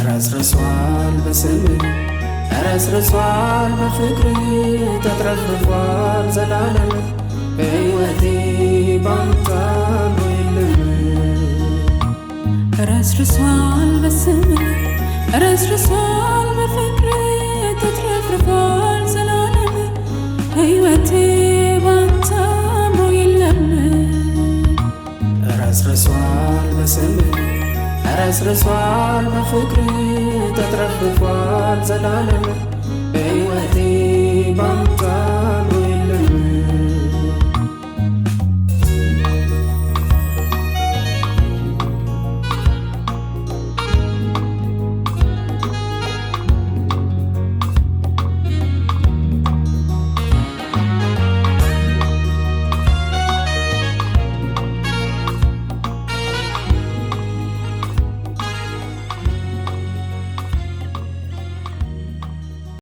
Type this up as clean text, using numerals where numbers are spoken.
ረስርሷል በስምህ ረስርሷል በፍቅር ተትረፍርፏል ዘላለም በሕይወቴ ባንተ አምሮ የለም። ረስርሷል በስምህ ረስርሷል በፍቅር ተትረፍርፏል ዘላለም በሕይወቴ ባንተ አምሮ የለም። ረስርሷል በስምህ ረስርሷል በፍቅር ተትረፍርፏል ዘላለም በሕይወቴ ባንተ